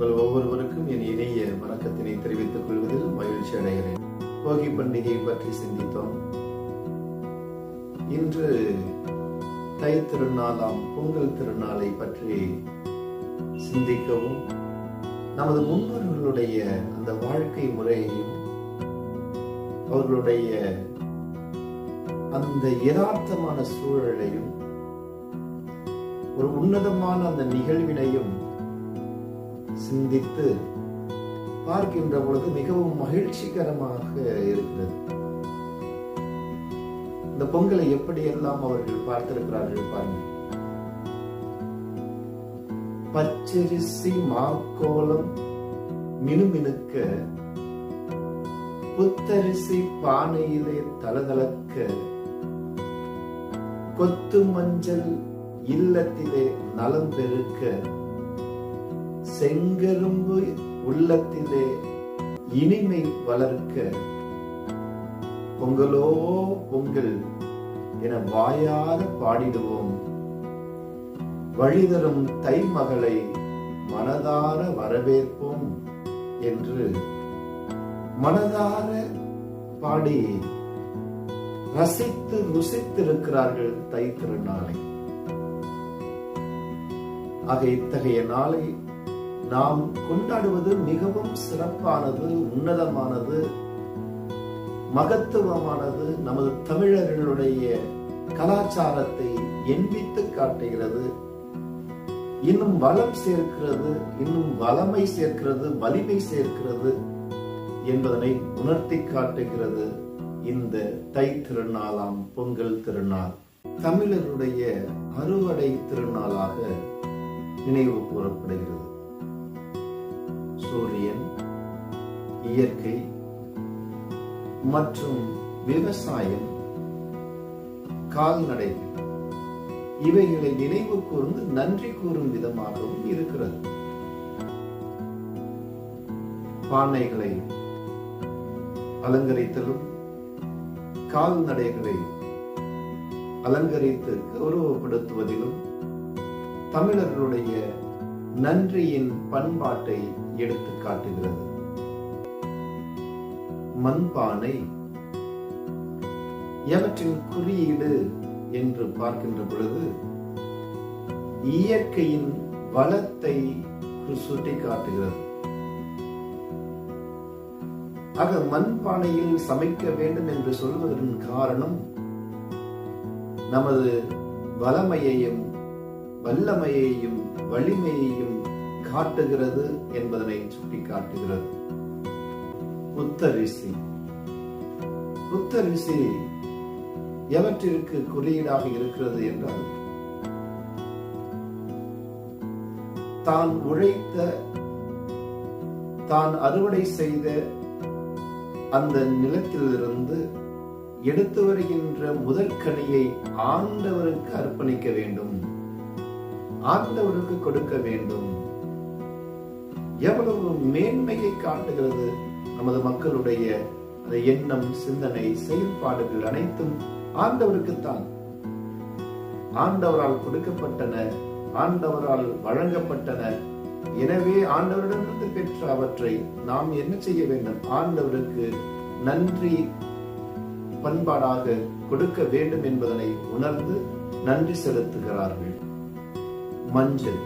உங்கள் ஒவ்வொருவருக்கும் என் இணைய வணக்கத்தினை தெரிவித்துக் கொள்வதில் மகிழ்ச்சி அடைகிறேன். போகி பண்டிகை பற்றி சிந்தித்தோம். இன்று தை திருநாளாம் பொங்கல் திருநாளை பற்றி சிந்திக்கவும், நமது முன்னோர்களுடைய அந்த வாழ்க்கை முறையையும் அவர்களுடைய அந்த யதார்த்தமான சூழலையும் ஒரு உன்னதமான அந்த நிகழ்வினையும் சிந்தித்து பார்க்கின்ற பொழுது மிகவும் மகிழ்ச்சிகரமாக இருக்கிறது. இந்த பொங்கலை எப்படியெல்லாம் அவர்கள் பார்த்திருக்கிறார்கள் பாருங்கள். பச்சரிசி மாக்கோலம் மினுமினுக்க, புத்தரிசி பானையிலே தளதளக்க, கொத்து மஞ்சள் இல்லத்திலே நலம் பெருக்க, செங்கரும்பு உள்ளத்திலே இனிமை வளர்க்க, பொங்கலோ பொங்கல் என வாயார பாடிடுவோம், வழிதரும் தை மகளை மனதார வரவேற்போம் என்று மனதார பாடி ரசித்து ருசித்திருக்கிறார்கள் தை திருநாளை. ஆக இத்தகைய நாளை நாம் கொண்டாடுவது மிகவும் சிறப்பானது, உன்னதமானது, மகத்துவமானது. நமது தமிழர்களுடைய கலாச்சாரத்தை எண்பித்து காட்டுகிறது. இன்னும் வளம் சேர்க்கிறது, இன்னும் வளமை சேர்க்கிறது, வலிமை சேர்க்கிறது என்பதனை உணர்த்தி காட்டுகிறது இந்த தை திருநாளாம் பொங்கல் திருநாள். தமிழருடைய அறுவடை திருநாளாக நினைவு கூறப்படுகிறது. சூரியன், இயற்கை மற்றும் விவசாயம், கால்நடைகள் இவைகளை நினைவு கூர்ந்து நன்றி கூறும் விதமாகவும் இருக்கிறது. பானைகளை அலங்கரித்தலும் கால்நடைகளை அலங்கரித்து கௌரவப்படுத்துவதிலும் தமிழர்களுடைய நன்றியின் பண்பாட்டை எடுத்து காட்டுகிறது. மண்பானை எவற்றின் குறியீடு என்று பார்க்கின்ற பொழுது இயற்கையின் வளத்தை சுட்டி காட்டுகிறது. ஆக மண்பானையில் சமைக்க வேண்டும் என்று சொல்வதன் காரணம் நமது வளமையையும் வல்லமையையும் வலிமையையும் காட்டுகிறது என்பதனை சுட்டி காட்டுகிறது. புத்தரிசி, புத்தரிசி எவற்றிற்கு குறியீடாக இருக்கிறது என்றால், தான் உழைத்த, தான் அறுவடை செய்த அந்த நிலத்திலிருந்து எடுத்து வருகின்ற முதற்கனியை ஆண்டவருக்கு அர்ப்பணிக்க வேண்டும், ஆண்டவருக்கு கொடுக்க வேண்டும். எவ்வளவு மேன்மையை காட்டுகிறது. நமது மக்களுடைய அந்த எண்ணம், சிந்தனை, செயல்பாடுகள் அனைத்தும் ஆண்டவருக்குத்தான். ஆண்டவரால் கொடுக்கப்பட்டன, ஆண்டவரால் வழங்கப்பட்டன. எனவே ஆண்டவரிடமிருந்து பெற்ற அவற்றை நாம் என்ன செய்ய வேண்டும்? ஆண்டவருக்கு நன்றி பண்பாடாக கொடுக்க வேண்டும் என்பதனை உணர்ந்து நன்றி செலுத்துகிறார்கள். மஞ்சள்,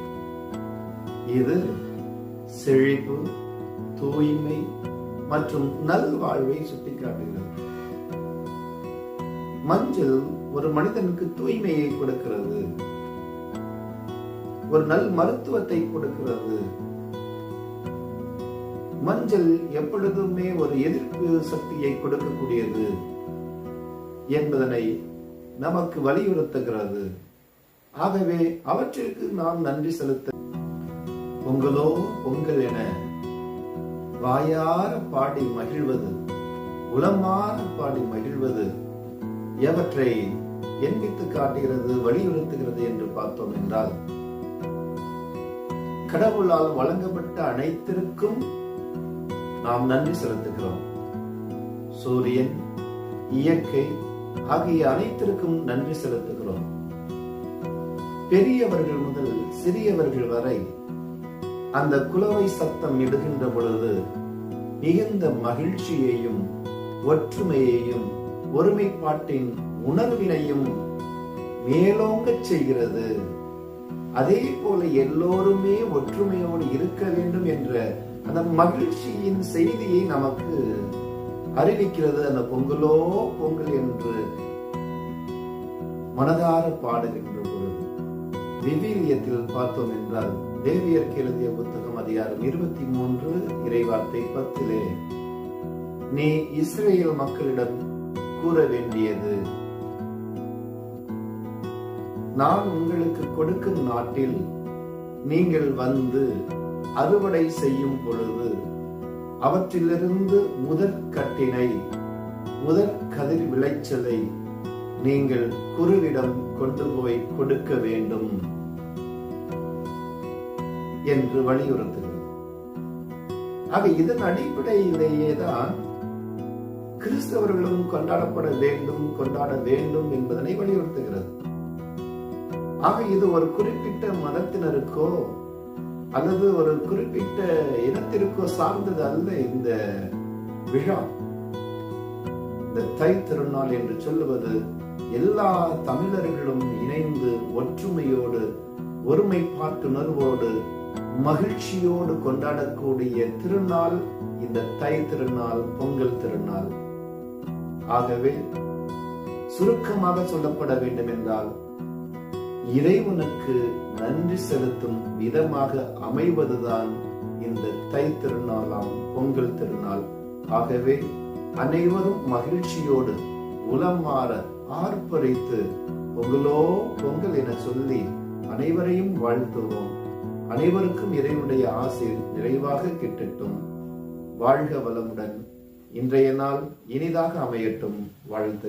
இது செழிப்பு, தூய்மை மற்றும் நல்வாழ்வை சுட்டிக்காட்டுகிறது. மஞ்சள் ஒரு மனிதனுக்கு தூய்மையை கொடுக்கிறது, ஒரு நல் மருத்துவத்தை கொடுக்கிறது. மஞ்சள் எப்பொழுதுமே ஒரு எதிர்ப்பு சக்தியை கொடுக்கக்கூடியது என்பதனை நமக்கு வலியுறுத்துகிறது. ஆகவே அவற்றிற்கு நாம் நன்றி செலுத்த, பொங்கலோ பொங்கல் என வாயார பாடி மகிழ்வது, உளமாற பாடி மகிழ்வது எவற்றை எண்ணித்து காட்டுகிறது, வலியுறுத்துகிறது என்று பார்த்தோம் என்றால், கடவுளால் வழங்கப்பட்ட அனைத்திற்கும் நாம் நன்றி செலுத்துகிறோம். சூரியன், இயற்கை ஆகிய அனைத்திற்கும் நன்றி செலுத்துகிறோம். பெரியவர்கள் முதல் சிறியவர்கள் வரை அந்த குலவை சத்தம் இடுகின்ற பொழுது மிகுந்த மகிழ்ச்சியையும் ஒற்றுமையையும் ஒருமைப்பாட்டின் உணர்வினையும் மேலோங்கச் செய்கிறது. அதே போல எல்லோருமே ஒற்றுமையோடு இருக்க வேண்டும் என்ற அந்த மகிழ்ச்சியின் செய்தியை நமக்கு அறிவிக்கிறது. அந்த பொங்கலோ பொங்கல் என்று மனதார பாடுகின்ற பொழுது விவிலியத்தில் பார்த்தோம் என்றால் லேவியருக்கு எழுதிய புத்தகம் அதிகாரம் 23 இறைவார்த்தை 10 நீ இஸ்ரேல் மக்களிடம் கூற வேண்டியது, நான் உங்களுக்கு கொடுக்கும் நாட்டில் நீங்கள் வந்து அறுவடை செய்யும் பொழுது அவற்றிலிருந்து முதற்கட்டினை முதற் கதிர் விளைச்சலை நீங்கள் குருவிடம் கொண்டு போய் கொடுக்க வேண்டும் என்று வலியுறுத்துகிறது. ஆக இதன் அடிப்படையிலேயே தான் கிறிஸ்தவர்களும் கொண்டாட வேண்டும் என்பதனை வலியுறுத்துகிறது. ஆக இது ஒரு குறிப்பிட்ட மதத்தினருக்கோ அல்லது ஒரு குறிப்பிட்ட இனத்திற்கோ சார்ந்தது அல்ல. இந்த விழா, இந்த தை திருநாள் என்று சொல்லுவது எல்லா தமிழர்களும் இணைந்து ஒற்றுமையோடு ஒருமைப்பாட்டுணர்வோடு மகிழ்ச்சியோடு கொண்டாடக்கூடிய திருநாள் இந்த தை திருநாள், பொங்கல் திருநாள். ஆகவே சுருக்கமாக சொல்லப்பட வேண்டும் என்றால் இறைவனுக்கு நன்றி செலுத்தும் விதமாக அமைவதுதான் இந்த தை திருநாளாம் பொங்கல் திருநாள். ஆகவே அனைவரும் மகிழ்ச்சியோடு உளம் மாற ஆர்ப்பரித்து பொங்கலோ பொங்கல் என சொல்லி அனைவரையும் வாழ்த்துவோம். அனைவருக்கும் இறைவனுடைய ஆசீர் நிறைவாக கிட்டட்டும். வாழ்க வளமுடன். இன்றைய நாள் இனிதாக அமையட்டும். வாழ்த்து.